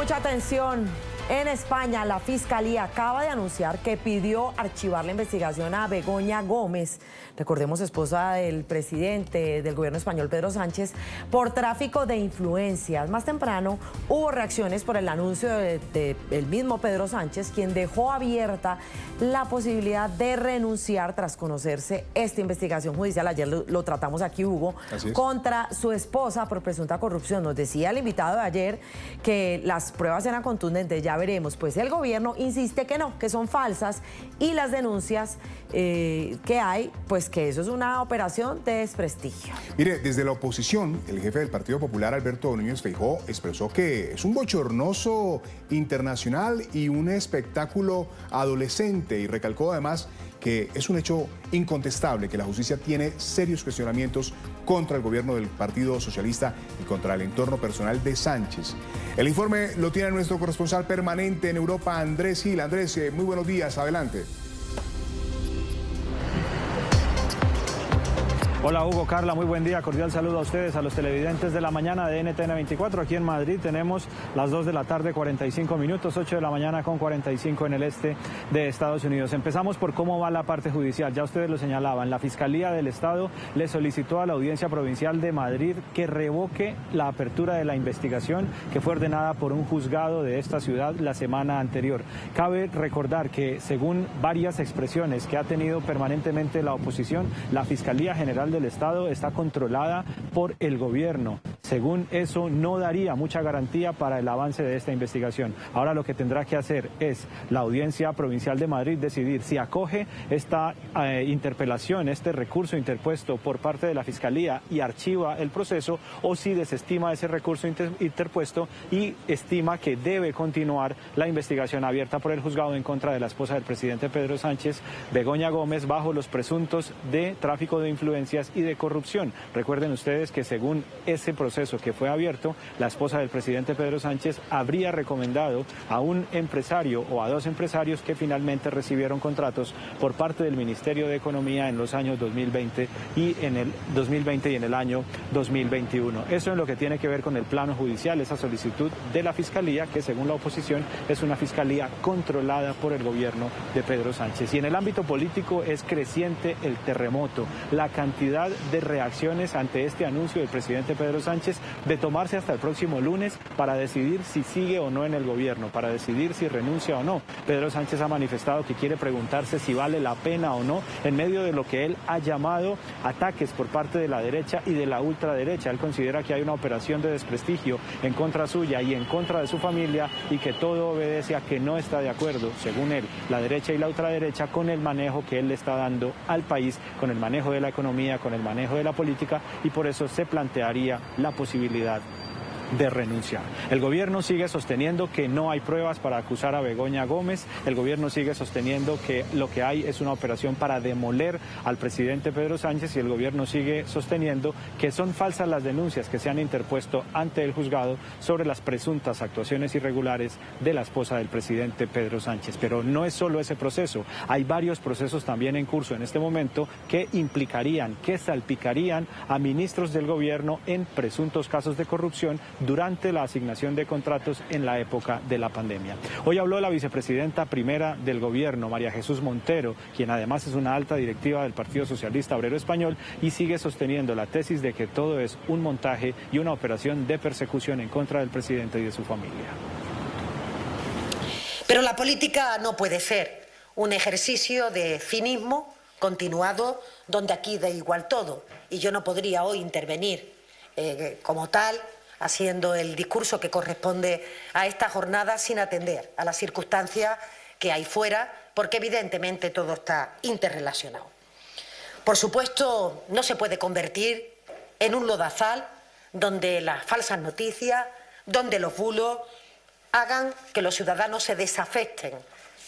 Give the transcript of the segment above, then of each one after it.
mucha atención. En España, la Fiscalía acaba de anunciar que pidió archivar la investigación a Begoña Gómez, recordemos esposa del presidente del gobierno español, Pedro Sánchez, por tráfico de influencias. Más temprano hubo reacciones por el anuncio del mismo Pedro Sánchez, quien dejó abierta la posibilidad de renunciar tras conocerse esta investigación judicial. Ayer lo tratamos aquí, Hugo, contra su esposa por presunta corrupción. Nos decía el invitado de ayer que las pruebas eran contundentes. Ya veremos. Pues el gobierno insiste que no, que son falsas, y las denuncias que hay, pues que eso es una operación de desprestigio. Mire, desde la oposición, el jefe del Partido Popular, Alberto Núñez Feijóo, expresó que es un bochornoso internacional y un espectáculo adolescente, y recalcó además que es un hecho incontestable que la justicia tiene serios cuestionamientos contra el gobierno del Partido Socialista y contra el entorno personal de Sánchez. El informe lo tiene nuestro corresponsal permanente en Europa, Andrés Gil. Andrés, muy buenos días, adelante. Hola Hugo, Carla, muy buen día, cordial saludo a ustedes, a los televidentes de la mañana de NTN 24. Aquí en Madrid tenemos las 2 de la tarde, 45 minutos, 8 de la mañana con 45 en el este de Estados Unidos. Empezamos por cómo va la parte judicial, ya ustedes lo señalaban. La Fiscalía del Estado le solicitó a la Audiencia Provincial de Madrid que revoque la apertura de la investigación que fue ordenada por un juzgado de esta ciudad la semana anterior. Cabe recordar que, según varias expresiones que ha tenido permanentemente la oposición, la Fiscalía General del Estado está controlada por el gobierno. Según eso, no daría mucha garantía para el avance de esta investigación. Ahora lo que tendrá que hacer es la Audiencia Provincial de Madrid decidir si acoge esta interpelación, este recurso interpuesto por parte de la Fiscalía y archiva el proceso, o si desestima ese recurso interpuesto y estima que debe continuar la investigación abierta por el juzgado en contra de la esposa del presidente Pedro Sánchez, Begoña Gómez, bajo los presuntos de tráfico de influencias y de corrupción. Recuerden ustedes que según ese proceso que fue abierto, la esposa del presidente Pedro Sánchez habría recomendado a un empresario o a dos empresarios que finalmente recibieron contratos por parte del Ministerio de Economía en los años 2020 y en el año 2021. Eso es lo que tiene que ver con el plano judicial, esa solicitud de la Fiscalía, que según la oposición es una fiscalía controlada por el gobierno de Pedro Sánchez. Y en el ámbito político es creciente el terremoto, la cantidad de reacciones ante este anuncio del presidente Pedro Sánchez de tomarse hasta el próximo lunes para decidir si sigue o no en el gobierno, para decidir si renuncia o no. Pedro Sánchez ha manifestado que quiere preguntarse si vale la pena o no en medio de lo que él ha llamado ataques por parte de la derecha y de la ultraderecha. Él considera que hay una operación de desprestigio en contra suya y en contra de su familia, y que todo obedece a que no está de acuerdo, según él, la derecha y la ultraderecha con el manejo que él le está dando al país, con el manejo de la economía, con el manejo de la política, y por eso se plantearía la posibilidad de renunciar. El gobierno sigue sosteniendo que no hay pruebas para acusar a Begoña Gómez. El gobierno sigue sosteniendo que lo que hay es una operación para demoler al presidente Pedro Sánchez, y el gobierno sigue sosteniendo que son falsas las denuncias que se han interpuesto ante el juzgado sobre las presuntas actuaciones irregulares de la esposa del presidente Pedro Sánchez. Pero no es solo ese proceso, hay varios procesos también en curso en este momento que implicarían, que salpicarían a ministros del gobierno en presuntos casos de corrupción durante la asignación de contratos en la época de la pandemia. Hoy habló la vicepresidenta primera del gobierno, María Jesús Montero, quien además es una alta directiva del Partido Socialista Obrero Español, y sigue sosteniendo la tesis de que todo es un montaje y una operación de persecución en contra del presidente y de su familia. Pero la política no puede ser un ejercicio de cinismo continuado donde aquí da igual todo, y yo no podría hoy intervenir como tal, haciendo el discurso que corresponde a esta jornada, sin atender a las circunstancias que hay fuera, porque evidentemente todo está interrelacionado. Por supuesto, no se puede convertir en un lodazal donde las falsas noticias, donde los bulos hagan que los ciudadanos se desafecten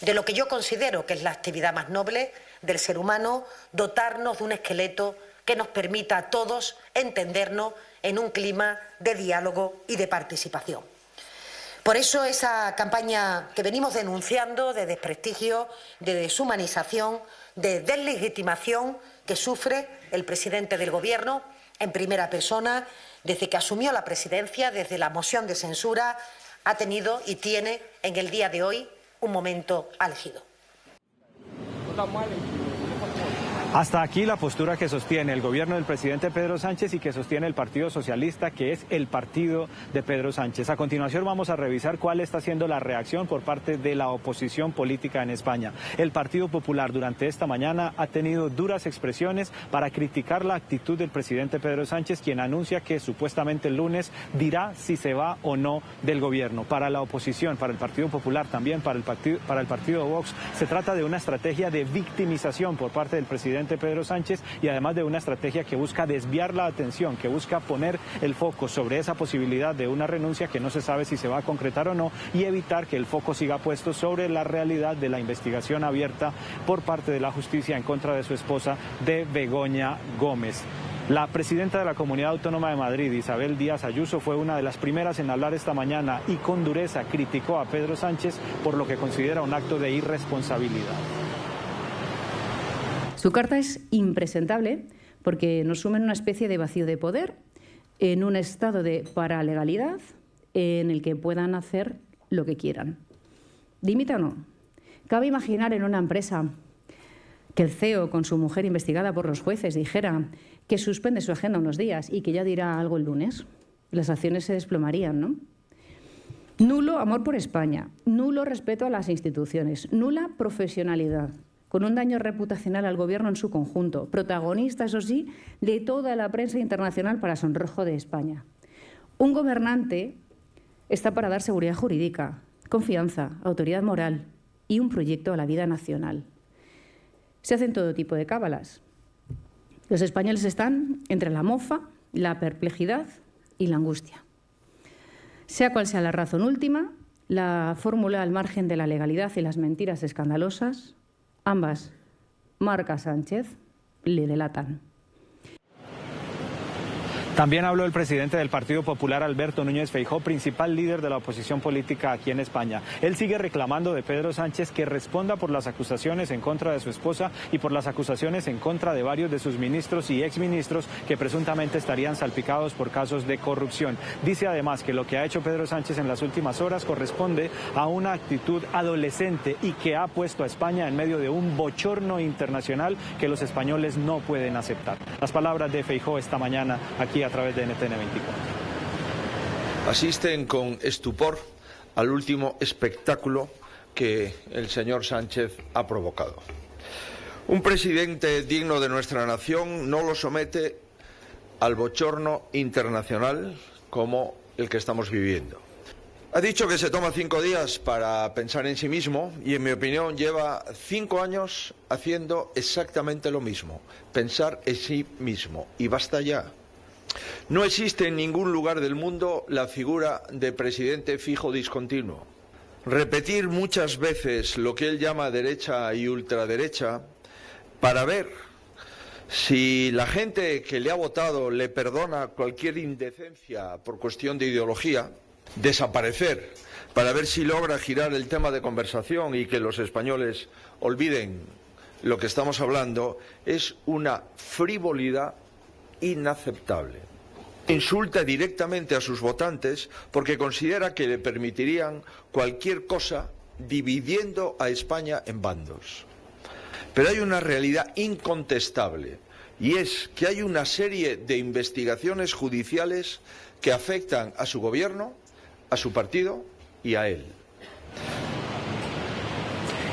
de lo que yo considero que es la actividad más noble del ser humano, dotarnos de un esqueleto que nos permita a todos entendernos en un clima de diálogo y de participación. Por eso esa campaña que venimos denunciando de desprestigio, de deshumanización, de deslegitimación que sufre el presidente del Gobierno en primera persona desde que asumió la presidencia, desde la moción de censura ha tenido y tiene en el día de hoy un momento álgido. Hasta aquí la postura que sostiene el gobierno del presidente Pedro Sánchez y que sostiene el Partido Socialista, que es el partido de Pedro Sánchez. A continuación vamos a revisar cuál está siendo la reacción por parte de la oposición política en España. El Partido Popular durante esta mañana ha tenido duras expresiones para criticar la actitud del presidente Pedro Sánchez, quien anuncia que supuestamente el lunes dirá si se va o no del gobierno. Para la oposición, para el Partido Popular, también para el partido Vox, se trata de una estrategia de victimización por parte del presidente Pedro Sánchez y además de una estrategia que busca desviar la atención, que busca poner el foco sobre esa posibilidad de una renuncia que no se sabe si se va a concretar o no y evitar que el foco siga puesto sobre la realidad de la investigación abierta por parte de la justicia en contra de su esposa, de Begoña Gómez. La presidenta de la Comunidad Autónoma de Madrid, Isabel Díaz Ayuso, fue una de las primeras en hablar esta mañana y con dureza criticó a Pedro Sánchez por lo que considera un acto de irresponsabilidad. Su carta es impresentable porque nos suma en una especie de vacío de poder, en un estado de paralegalidad en el que puedan hacer lo que quieran. Dimita o no. Cabe imaginar en una empresa que el CEO con su mujer investigada por los jueces dijera que suspende su agenda unos días y que ya dirá algo el lunes. Las acciones se desplomarían, ¿no? Nulo amor por España, nulo respeto a las instituciones, nula profesionalidad, con un daño reputacional al Gobierno en su conjunto, protagonista, eso sí, de toda la prensa internacional para sonrojo de España. Un gobernante está para dar seguridad jurídica, confianza, autoridad moral y un proyecto a la vida nacional. Se hacen todo tipo de cábalas. Los españoles están entre la mofa, la perplejidad y la angustia. Sea cual sea la razón última, la fórmula al margen de la legalidad y las mentiras escandalosas, ambas, marca Sánchez, le delatan. También habló el presidente del Partido Popular, Alberto Núñez Feijóo, principal líder de la oposición política aquí en España. Él sigue reclamando de Pedro Sánchez que responda por las acusaciones en contra de su esposa y por las acusaciones en contra de varios de sus ministros y exministros que presuntamente estarían salpicados por casos de corrupción. Dice además que lo que ha hecho Pedro Sánchez en las últimas horas corresponde a una actitud adolescente y que ha puesto a España en medio de un bochorno internacional que los españoles no pueden aceptar. Las palabras de Feijóo esta mañana aquí a través de NTN 24. Asisten con estupor al último espectáculo que el señor Sánchez ha provocado. Un presidente digno de nuestra nación no lo somete al bochorno internacional como el que estamos viviendo. Ha dicho que se toma 5 días para pensar en sí mismo y, en mi opinión, lleva 5 años haciendo exactamente lo mismo, pensar en sí mismo. Y basta ya. No existe en ningún lugar del mundo la figura de presidente fijo discontinuo. Repetir muchas veces lo que él llama derecha y ultraderecha para ver si la gente que le ha votado le perdona cualquier indecencia por cuestión de ideología, desaparecer para ver si logra girar el tema de conversación y que los españoles olviden lo que estamos hablando, es una frivolidad inaceptable. Insulta directamente a sus votantes porque considera que le permitirían cualquier cosa dividiendo a España en bandos. Pero hay una realidad incontestable y es que hay una serie de investigaciones judiciales que afectan a su gobierno, a su partido y a él.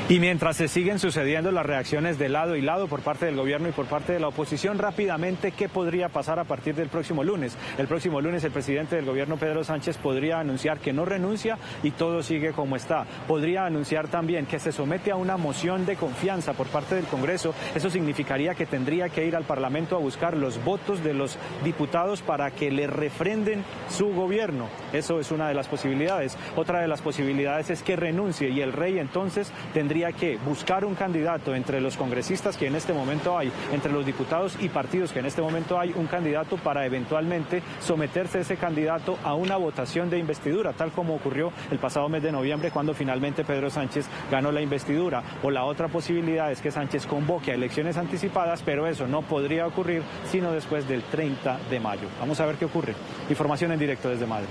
Y mientras se siguen sucediendo las reacciones de lado y lado por parte del gobierno y por parte de la oposición, rápidamente, ¿qué podría pasar a partir del próximo lunes? El próximo lunes el presidente del gobierno, Pedro Sánchez, podría anunciar que no renuncia y todo sigue como está. Podría anunciar también que se somete a una moción de confianza por parte del Congreso. Eso significaría que tendría que ir al Parlamento a buscar los votos de los diputados para que le refrenden su gobierno. Eso es una de las posibilidades. Otra de las posibilidades es que renuncie y el rey entonces tendría que buscar un candidato entre los congresistas que en este momento hay, entre los diputados y partidos que en este momento hay, un candidato para eventualmente someterse ese candidato a una votación de investidura, tal como ocurrió el pasado mes de noviembre cuando finalmente Pedro Sánchez ganó la investidura. O la otra posibilidad es que Sánchez convoque a elecciones anticipadas, pero eso no podría ocurrir sino después del 30 de mayo. Vamos a ver qué ocurre. Información en directo desde Madrid.